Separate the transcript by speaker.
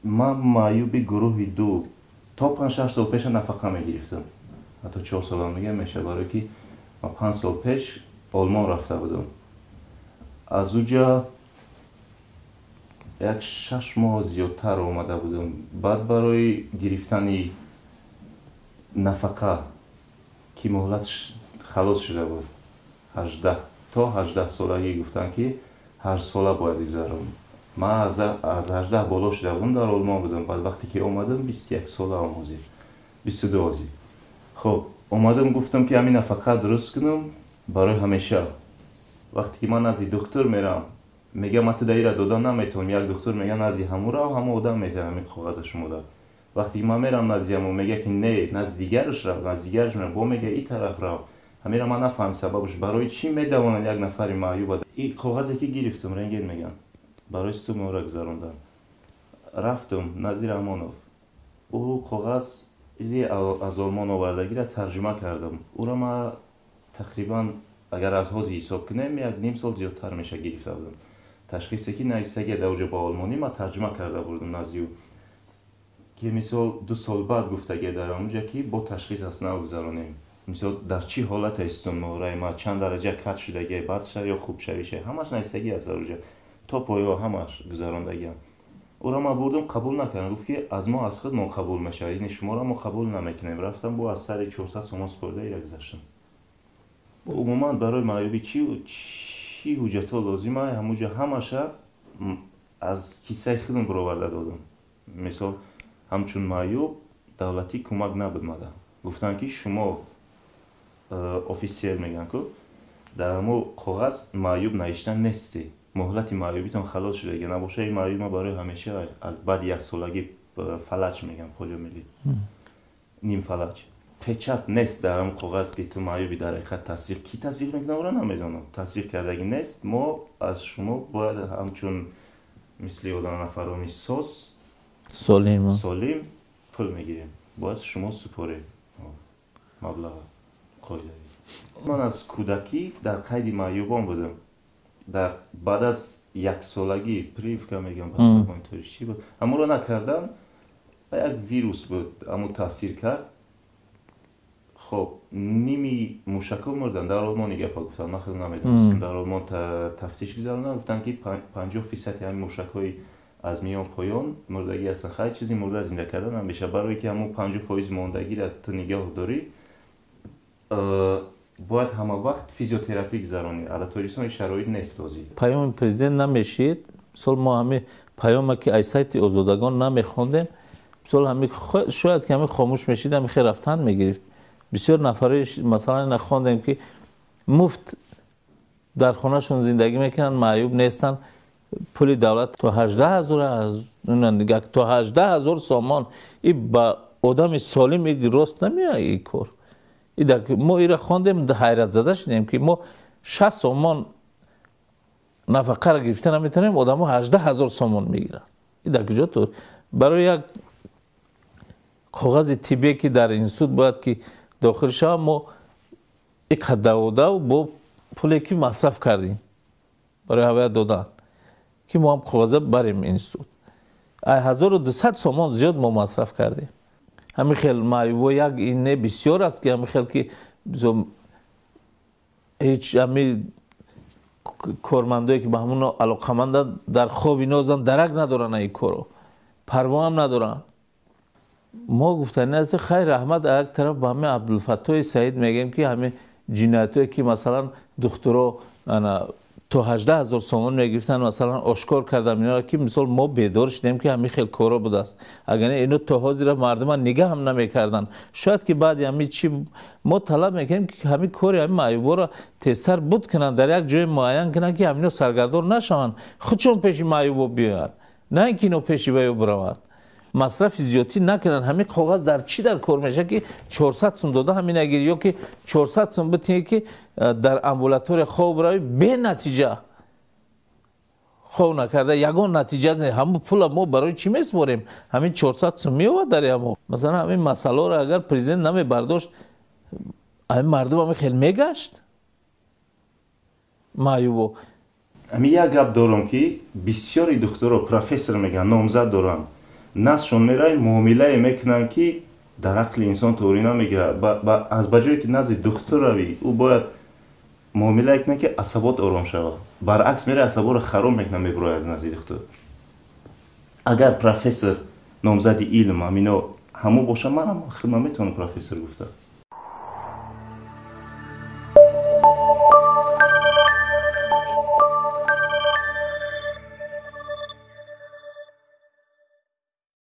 Speaker 1: من معیوبی گروه دو تا 5-6 سال پیش نفقه میگرفتم. حتی 4 سال میگم میشه، برای که من 5 سال پیش آلمان رفته بودم. از اونجا یک 6 ماه زیادتر آمده بودم. بعد برای گرفتن نفقه که مهلت خلاص شده بود 18 تا 18 سالگی گفتن که هر ساله باید بگذارم. من از 18 بالا شده بودم، در آلمان بودم. بعد وقتی که اومدم 21 ساله آموزی، 22 آزی. خب اومدم گفتم که همین نفقه درست کنم برای همیشه. وقتی که من از دکتر میرم میگم من تدایی دادن نمیتونم، یک دکتر میگه نزدی همون رو همون آدم میتونه همین کاغذش موده. وقتی که من میرم نزدی همون میگه که نه نزدیگرش رو، نزدیگرش میرم با میگه این طرف رو. همین رو من نفهم سببش برای چی میدونن یک نفر معیوب. این کاغذی که گرفتم رنگین میگن برای تو مورا گذروندن. رفتم نظیر امانوف، او کاغذ از آلمان آوردگی را ترجمه کردم. او را ما تقریبا اگر از حاضی حساب کنیم یک نیم سال زیادتر میشه گرفته بودم. تشخیصی که نایستگی دوجه با آلمانی ما ترجمه کرده بودم نزیو که مثال 2 سال بعد گفتگی در اونجا که با تشخیص اصلا بگذارونیم. مثال در چی حالت استون مورای ما چند درجه کات شدگی بعد شد یا خوب شویشه همش نایستگی از اونجا تا پایا همش گذراندگی. او را ما بردم قبول نکردن، گفت که از ما از خود ما قبول میشه، این شما را ما قبول نمیکنیم. رفتم با از سر 400 سوم سپرده یک گذاشتم. عموما برای معیوبی چی حجت لازمه همونجا همشه از کیسه خودم برآورده دادم. مثال همچون معیوب دولتی کمک نبود مده، گفتن که شما افیسیل میگن که در همون کاغذ معیوب نوشتن نیستی، مهلت معیوبیتون خلاص شده اگه نباشه این معیوب ما برای همیشه از بعد 1 سالگی فلج میگن، پولیومیلی نیم فلج. پچت نیست در همون کاغذ که تو معیوبی در حقیقت تاثیر کی تاثیر میکنه اون رو نمیدونم. تاثیر کردگی نیست. ما از شما باید همچون مثل آدم نفرامی سالم پول میگیریم، باید شما سپاره مبلغ قایده. من از کودکی در قید معیوبان بودم. در بعد از 1 سالگی پریف که میگم اینطوری چی بود همون رو نکردم و یک ویروس بود همون تاثیر کرد. خب نیمی موشکا مردن. در آلمان گپا گفتن، من خیلی نمیدونستم. در آلمان تفتیش گذروندن، گفتن که 50% همین موشکای از میان پایان مردگی هستن. خیلی چیزی مرده زنده کردن نمیشه. برای که همون 50% ماندگی را تو نگاه داری باید همه وقت فیزیوتراپی گذرانی. البته شرایط نیست لازم.
Speaker 2: پیام پرزیدنت نمیشید. مثلا ما همه پیامی که ای سایت آزادگان نمیخوندیم، مثلا همه شاید که همه خاموش میشید، همه خیر رفتن میگرفت. بسیار نفرش مثلا نخوندیم که مفت در خونهشون زندگی میکنن، معیوب نیستن، پول دولت تا 18,000 از اون تا 18,000 سامان. این با آدم سالم راست نمیاد این کار. ما ایره خواندیم حیرت زده شدیم که ما 60 سامان نفقه را گرفته نمیتونیم، آدم ها 18,000 سامان میگیرن. این در کجا تو برای یک کاغذ طبی که در اینستیتوت باید که داخل شد ما یک حداده و با پولی که مصرف کردیم برای هوایت دادن که ما هم کاغذ بریم اینستیتوت 1200 سامان زیاد ما مصرف کردیم. همین خیلی معیوب یک اینه بسیار است که همین خیلی که هیچ همین کارمندایی که به همون علاقمند در خواب اینا زن درک ندارن، این کارو پروا هم ندارن. ما گفتن از خیر رحمت یک طرف به همه عبدالفتاح سعید میگیم که همه جنایتایی که مثلا دخترها تا 18,000 سامان میگرفتن مثلا آشکار کردم اینا که مثلا ما بیدار شدیم که همین خیلی کارا بود است. اگر اینو تا حاضر مردم نگاه هم نمیکردن. شاید که بعد همین چی ما طلب میکنیم که همین کاری همین معیوبا را تستر بود کنن، در یک جای معین کنن که همینو سرگردان نشون، خودشون پیش معیوبا بیان، نه اینکه اینو پیش ویو برون. مصرف زیادی نکنن. همین کاغذ در چی در کار میشه که 400 سوم داده همین اگر یا که 400 سوم بتینه که در امبولاتور خواب روی به نتیجه خواب نکرده یگان نتیجه نه. همون پول ما برای چی میسپاریم؟ همین 400 سوم میواد در همون. مثلا همین مسئله رو اگر پرزیدنت نمی برداشت همین مردم همین خیلی میگشت معیوبو.
Speaker 1: همین یک گپ دارم که بسیاری دکترها پروفسور میگن نامزد دارن، назшон мерай муомилае мекунанд ки дар ақли инсон то'г'ри намегирад. аз ба ҷое ки назди духтур равӣ, ӯ бояд муомилае кунад ки асабот ором шавад. баръакс мерай асаборо хароб мекунад, мебурояд аз назди духтур. агар профессор номзади илм амино ҳамо боша, манам метавонам профессор гуфта.